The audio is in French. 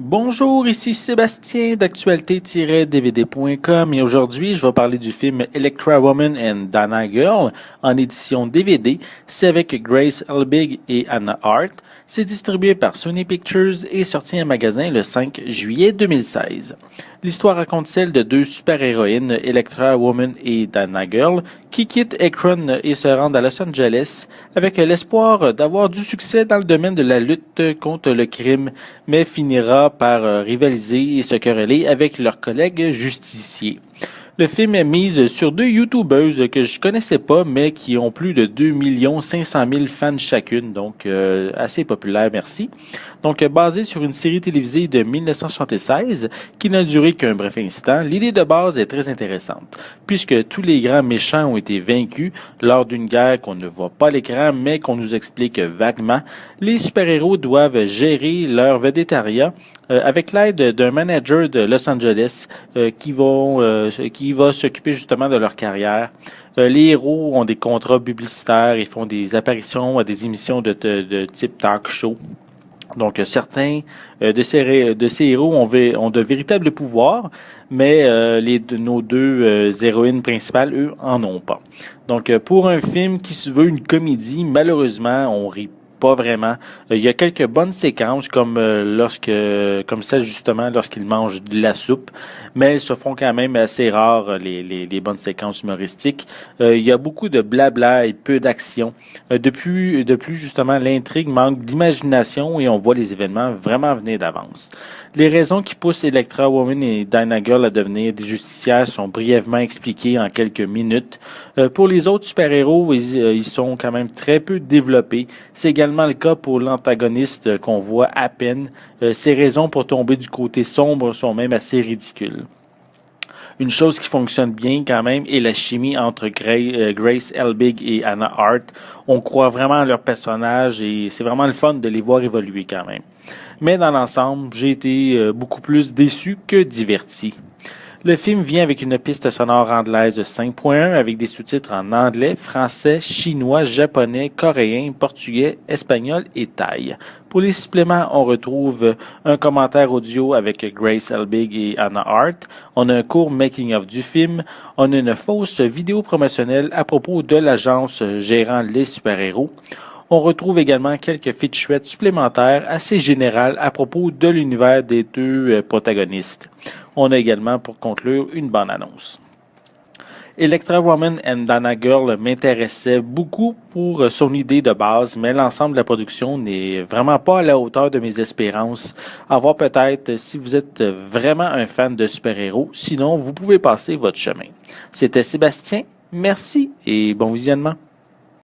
Bonjour, ici Sébastien d'actualité-dvd.com et aujourd'hui je vais parler du film Electra Woman and Dana Girl en édition DVD. C'est avec Grace Helbig et Anna Hart. C'est distribué par Sony Pictures et sorti en magasin le 5 juillet 2016. L'histoire raconte celle de deux super-héroïnes, Electra Woman et Dana Girl, qui quittent Akron et se rendent à Los Angeles avec l'espoir d'avoir du succès dans le domaine de la lutte contre le crime, mais finira par rivaliser et se quereller avec leurs collègues justiciers. Le film est mise sur deux YouTubeuses que je connaissais pas, mais qui ont plus de 2 500 000 fans chacune, donc assez populaire, merci. Donc, basé sur une série télévisée de 1976 qui n'a duré qu'un bref instant, l'idée de base est très intéressante, puisque tous les grands méchants ont été vaincus lors d'une guerre qu'on ne voit pas à l'écran, mais qu'on nous explique vaguement. Les super-héros doivent gérer leur vedettariat avec l'aide d'un manager de Los Angeles qui va s'occuper justement de leur carrière. Les héros ont des contrats publicitaires et font des apparitions à des émissions de type talk show. Donc, certains de ces héros ont de véritables pouvoirs, mais nos deux héroïnes principales, eux, en ont pas. Donc, pour un film qui se veut une comédie, malheureusement, on rit pas vraiment. Il y a quelques bonnes séquences comme comme celle justement lorsqu'ils mangent de la soupe, mais elles se font quand même assez rares les bonnes séquences humoristiques. Il y a beaucoup de blabla et peu d'action. De plus justement l'intrigue manque d'imagination et on voit les événements vraiment venir d'avance. Les raisons qui poussent Electra Woman et Dinah Girl à devenir des justicières sont brièvement expliquées en quelques minutes. Pour les autres super-héros, ils sont quand même très peu développés. C'est également le cas pour l'antagoniste qu'on voit à peine. Ses raisons pour tomber du côté sombre sont même assez ridicules. Une chose qui fonctionne bien quand même est la chimie entre Grace Helbig et Anna Hart. On croit vraiment à leur personnage et c'est vraiment le fun de les voir évoluer quand même. Mais dans l'ensemble, j'ai été beaucoup plus déçu que diverti. Le film vient avec une piste sonore anglaise 5.1 avec des sous-titres en anglais, français, chinois, japonais, coréen, portugais, espagnol et thaï. Pour les suppléments, on retrouve un commentaire audio avec Grace Helbig et Anna Hart. On a un court making-of du film. On a une fausse vidéo promotionnelle à propos de l'agence gérant les super-héros. On retrouve également quelques featurettes supplémentaires assez générales à propos de l'univers des deux protagonistes. On a également, pour conclure, une bande-annonce. Electra Woman and Dana Girl m'intéressait beaucoup pour son idée de base, mais l'ensemble de la production n'est vraiment pas à la hauteur de mes espérances. À voir peut-être si vous êtes vraiment un fan de super-héros, sinon vous pouvez passer votre chemin. C'était Sébastien, merci et bon visionnement.